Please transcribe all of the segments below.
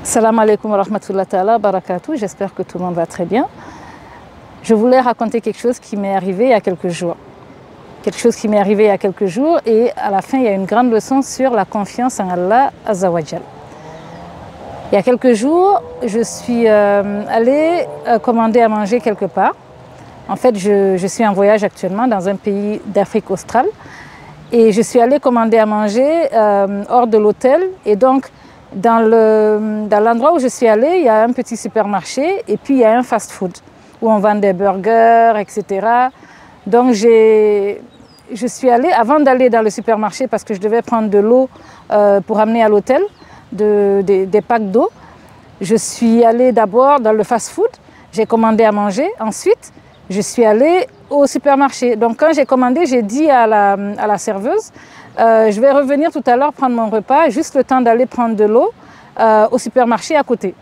Salam alaikum wa rahmatullahi ta'ala barakatuh, j'espère que tout le monde va très bien. Je voulais raconter quelque chose qui m'est arrivé il y a quelques jours. Quelque chose qui m'est arrivé il y a quelques jours et à la fin il y a une grande leçon sur la confiance en Allah Azza wa Jal. Il y a quelques jours, je suis allée commander à manger quelque part. En fait, je suis en voyage actuellement dans un pays d'Afrique australe et je suis allée commander à manger hors de l'hôtel et donc dans l'endroit où je suis allée, il y a un petit supermarché et puis il y a un fast-food où on vend des burgers, etc. Donc je suis allée, avant d'aller dans le supermarché parce que je devais prendre de l'eau pour amener à l'hôtel, des packs d'eau, je suis allée d'abord dans le fast-food, j'ai commandé à manger, ensuite je suis allée au supermarché. Donc quand j'ai commandé, j'ai dit à la serveuse, je vais revenir tout à l'heure prendre mon repas, juste le temps d'aller prendre de l'eau au supermarché à côté.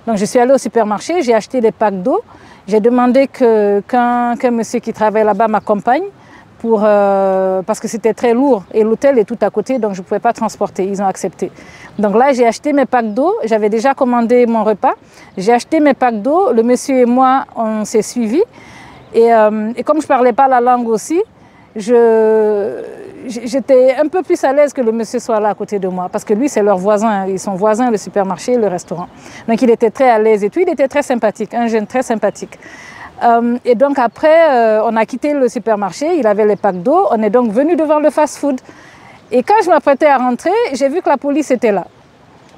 Donc je suis allée au supermarché, j'ai acheté des packs d'eau, j'ai demandé qu'un monsieur qui travaille là-bas m'accompagne parce que c'était très lourd et l'hôtel est tout à côté, donc je ne pouvais pas transporter, ils ont accepté. Donc là, j'ai acheté mes packs d'eau, j'avais déjà commandé mon repas, j'ai acheté mes packs d'eau, le monsieur et moi, on s'est suivis. Et comme je ne parlais pas la langue aussi, j'étais un peu plus à l'aise que le monsieur soit là à côté de moi, parce que lui, c'est leur voisin, ils sont voisins, le supermarché, le restaurant. Donc il était très à l'aise et tout, il était très sympathique, un jeune très sympathique. Et donc après, on a quitté le supermarché, il avait les packs d'eau, on est donc venu devant le fast-food. Et quand je m'apprêtais à rentrer, j'ai vu que la police était là.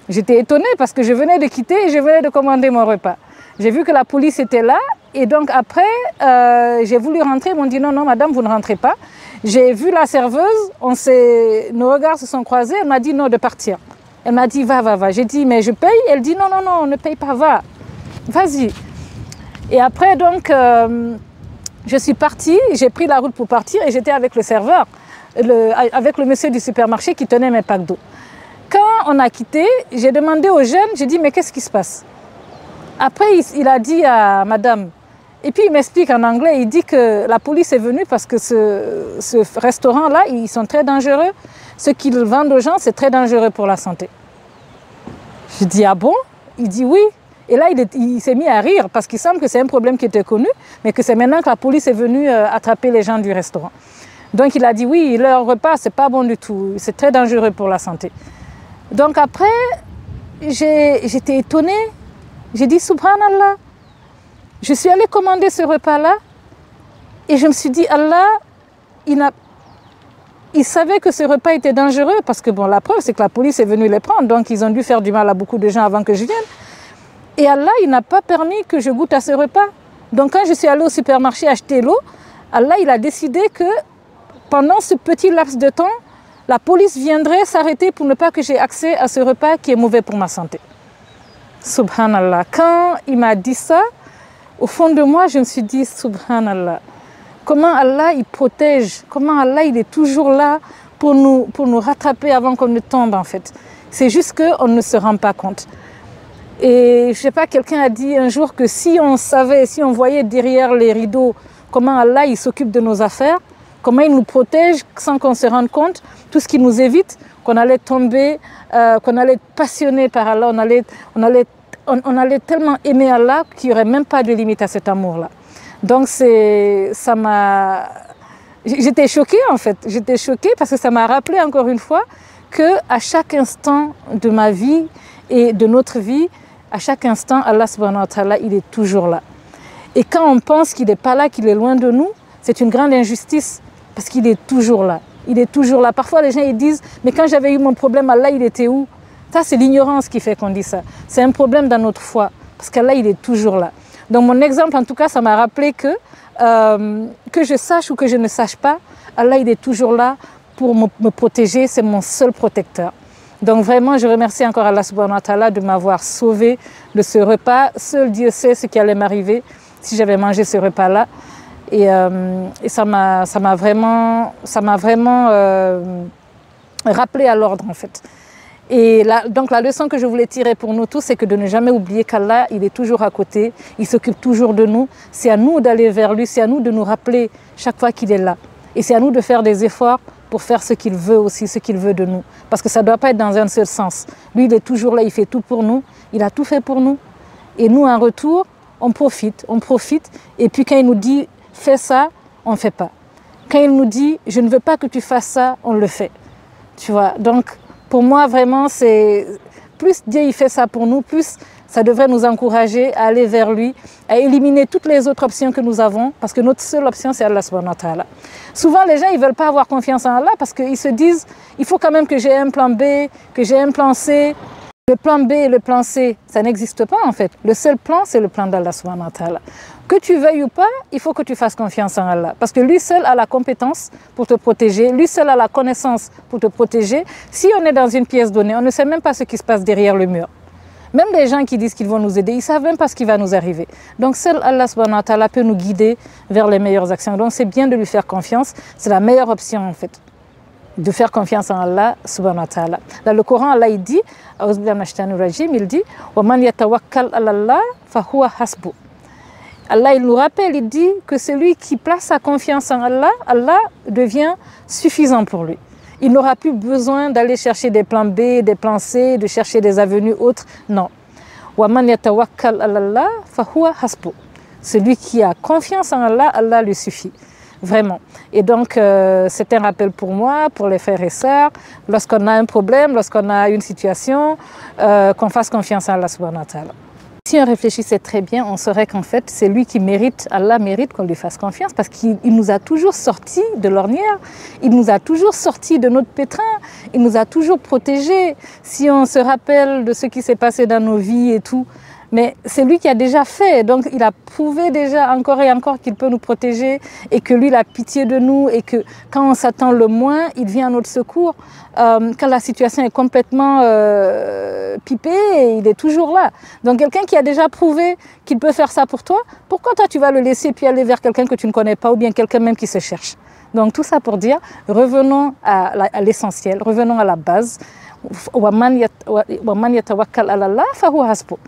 J'étais étonnée parce que je venais de quitter et je venais de commander mon repas. J'ai vu que la police était là et donc après, j'ai voulu rentrer, ils m'ont dit non, non, madame, vous ne rentrez pas. J'ai vu la serveuse, nos regards se sont croisés, elle m'a dit non, de partir. Elle m'a dit va, va, va. J'ai dit mais je paye? Elle dit non, non, non, ne paye pas, va, vas-y. Et après donc, je suis partie, j'ai pris la route pour partir et j'étais avec le serveur, avec le monsieur du supermarché qui tenait mes packs d'eau. Quand on a quitté, j'ai demandé au jeune, j'ai dit mais qu'est-ce qui se passe? Après, il a dit à madame, et puis il m'explique en anglais, il dit que la police est venue parce que ce restaurant-là, ils sont très dangereux. Ce qu'ils vendent aux gens, c'est très dangereux pour la santé. Je dis ah bon? Il dit oui. Et là, il s'est mis à rire parce qu'il semble que c'est un problème qui était connu, mais que c'est maintenant que la police est venue attraper les gens du restaurant. Donc il a dit oui, leur repas, c'est pas bon du tout, c'est très dangereux pour la santé. Donc après, j'étais étonnée. J'ai dit subhanallah. Je suis allée commander ce repas-là et je me suis dit Allah, il savait que ce repas était dangereux parce que bon, la preuve c'est que la police est venue les prendre, donc ils ont dû faire du mal à beaucoup de gens avant que je vienne. Et Allah, il n'a pas permis que je goûte à ce repas. Donc quand je suis allée au supermarché acheter l'eau, Allah, il a décidé que pendant ce petit laps de temps, la police viendrait s'arrêter pour ne pas que j'ai accès à ce repas qui est mauvais pour ma santé. Subhanallah. Quand il m'a dit ça, au fond de moi, je me suis dit, Subhanallah, comment Allah il protège, comment Allah il est toujours là pour nous rattraper avant qu'on ne tombe en fait. C'est juste qu'on ne se rend pas compte. Et je ne sais pas, quelqu'un a dit un jour que si on savait, si on voyait derrière les rideaux comment Allah il s'occupe de nos affaires, comment il nous protège sans qu'on se rende compte, tout ce qui nous évite, qu'on allait tomber, qu'on allait être passionné par Allah, on allait tellement aimer Allah qu'il n'y aurait même pas de limite à cet amour-là. Donc j'étais choquée en fait, j'étais choquée parce que ça m'a rappelé encore une fois qu'à chaque instant de ma vie et de notre vie, à chaque instant, Allah subhanahu wa ta'ala, il est toujours là. Et quand on pense qu'il n'est pas là, qu'il est loin de nous, c'est une grande injustice parce qu'il est toujours là. Il est toujours là. Parfois, les gens ils disent « Mais quand j'avais eu mon problème, Allah, il était où ?» Ça, c'est l'ignorance qui fait qu'on dit ça. C'est un problème dans notre foi, parce qu'Allah, il est toujours là. Donc, mon exemple, en tout cas, ça m'a rappelé que je sache ou que je ne sache pas, Allah, il est toujours là pour me protéger. C'est mon seul protecteur. Donc, vraiment, je remercie encore Allah subhanahu wa ta'ala de m'avoir sauvé de ce repas. Seul Dieu sait ce qui allait m'arriver si j'avais mangé ce repas-là. Et ça m'a vraiment rappelé à l'ordre, en fait. Et donc la leçon que je voulais tirer pour nous tous, c'est que de ne jamais oublier qu'Allah, il est toujours à côté, il s'occupe toujours de nous. C'est à nous d'aller vers lui, c'est à nous de nous rappeler chaque fois qu'il est là. Et c'est à nous de faire des efforts pour faire ce qu'il veut aussi, ce qu'il veut de nous. Parce que ça ne doit pas être dans un seul sens. Lui, il est toujours là, il fait tout pour nous, il a tout fait pour nous. Et nous, en retour, on profite. Et puis quand il nous dit « fais ça », on ne fait pas. Quand il nous dit « je ne veux pas que tu fasses ça », on le fait. Tu vois, donc pour moi, vraiment, c'est plus Dieu il fait ça pour nous, plus ça devrait nous encourager à aller vers lui, à éliminer toutes les autres options que nous avons, parce que notre seule option, c'est Allah subhanahu wa ta'ala. Souvent, les gens, ils ne veulent pas avoir confiance en Allah parce qu'ils se disent, il faut quand même que j'ai un plan B, que j'ai un plan C. Le plan B et le plan C, ça n'existe pas en fait. Le seul plan, c'est le plan d'Allah subhanahu wa ta'ala. Que tu veuilles ou pas, il faut que tu fasses confiance en Allah. Parce que lui seul a la compétence pour te protéger, lui seul a la connaissance pour te protéger. Si on est dans une pièce donnée, on ne sait même pas ce qui se passe derrière le mur. Même les gens qui disent qu'ils vont nous aider, ils ne savent même pas ce qui va nous arriver. Donc seul Allah subhanahu wa ta'ala peut nous guider vers les meilleures actions. Donc c'est bien de lui faire confiance, c'est la meilleure option en fait. De faire confiance en Allah subhanahu wa ta'ala. Dans le Coran, Allah il dit, il dit وَمَنْ يَتَوَكَّلْ عَلَى اللَّهِ فَهُوَ حَسْبُهُ. Allah il nous rappelle, il dit que celui qui place sa confiance en Allah, Allah devient suffisant pour lui. Il n'aura plus besoin d'aller chercher des plans B, des plans C, de chercher des avenues autres. Non. وَمَنْ يَتَوَكَّلْ عَلَى اللَّهِ فَهُوَ حَسْبُهُ. Celui qui a confiance en Allah, Allah lui suffit. Vraiment. Et donc, c'est un rappel pour moi, pour les frères et sœurs, lorsqu'on a un problème, lorsqu'on a une situation, qu'on fasse confiance à Allah subhanahu wa ta'ala. Si on réfléchissait très bien, on saurait qu'en fait, c'est lui qui mérite, Allah mérite qu'on lui fasse confiance parce qu'il nous a toujours sortis de l'ornière, il nous a toujours sortis de notre pétrin, il nous a toujours protégés. Si on se rappelle de ce qui s'est passé dans nos vies et tout, mais c'est lui qui a déjà fait, donc il a prouvé déjà encore et encore qu'il peut nous protéger et que lui il a pitié de nous et que quand on s'attend le moins, il vient à notre secours. Quand la situation est complètement pipée, il est toujours là. Donc quelqu'un qui a déjà prouvé qu'il peut faire ça pour toi, pourquoi toi tu vas le laisser puis aller vers quelqu'un que tu ne connais pas ou bien quelqu'un même qui se cherche? Donc tout ça pour dire, revenons à l'essentiel, revenons à la base. وَمَنْ يَتَوَكَّلْ عَلَى اللَّهِ فَهُوَ حَسْبُهُ.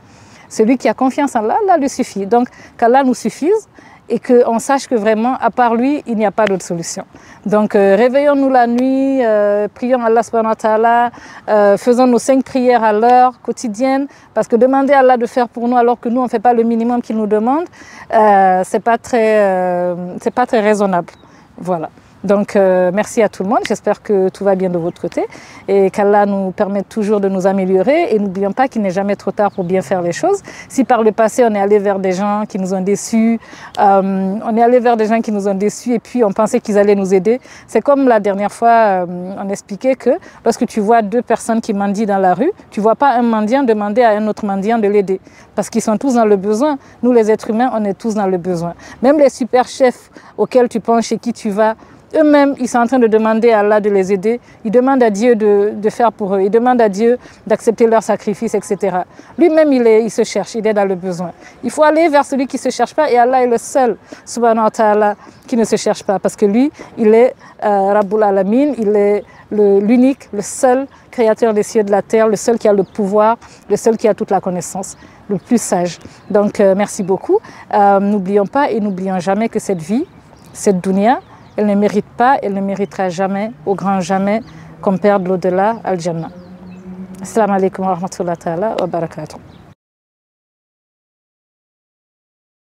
Celui qui a confiance en Allah, Allah lui suffit. Donc, qu'Allah nous suffise et qu'on sache que vraiment, à part lui, il n'y a pas d'autre solution. Donc, réveillons-nous la nuit, prions Allah subhanahu wa ta'ala, faisons nos 5 prières à l'heure quotidienne, parce que demander à Allah de faire pour nous alors que nous, on ne fait pas le minimum qu'il nous demande, c'est pas très raisonnable. Voilà. Donc, merci à tout le monde. J'espère que tout va bien de votre côté et qu'Allah nous permette toujours de nous améliorer. Et n'oublions pas qu'il n'est jamais trop tard pour bien faire les choses. Si par le passé, on est allé vers des gens qui nous ont déçus, et puis on pensait qu'ils allaient nous aider. C'est comme la dernière fois, on expliquait que lorsque tu vois 2 personnes qui mendient dans la rue, tu ne vois pas un mendiant demander à un autre mendiant de l'aider. Parce qu'ils sont tous dans le besoin. Nous, les êtres humains, on est tous dans le besoin. Même les super chefs auxquels tu penses, chez qui tu vas, eux-mêmes, ils sont en train de demander à Allah de les aider. Ils demandent à Dieu de faire pour eux. Ils demandent à Dieu d'accepter leur sacrifice, etc. Lui-même, il se cherche, il est dans le besoin. Il faut aller vers celui qui ne se cherche pas. Et Allah est le seul, subhanahu wa ta'ala, qui ne se cherche pas. Parce que lui, il est Rabbul Alamin, il est l'unique, le seul créateur des cieux et de la terre, le seul qui a le pouvoir, le seul qui a toute la connaissance, le plus sage. Donc, merci beaucoup. N'oublions pas et n'oublions jamais que cette vie, cette dunya, elle ne mérite pas, elle ne méritera jamais, au grand jamais, qu'on perde l'au-delà, al-Jannah. Assalamu alaikum wa rahmatullahi wa barakatuh.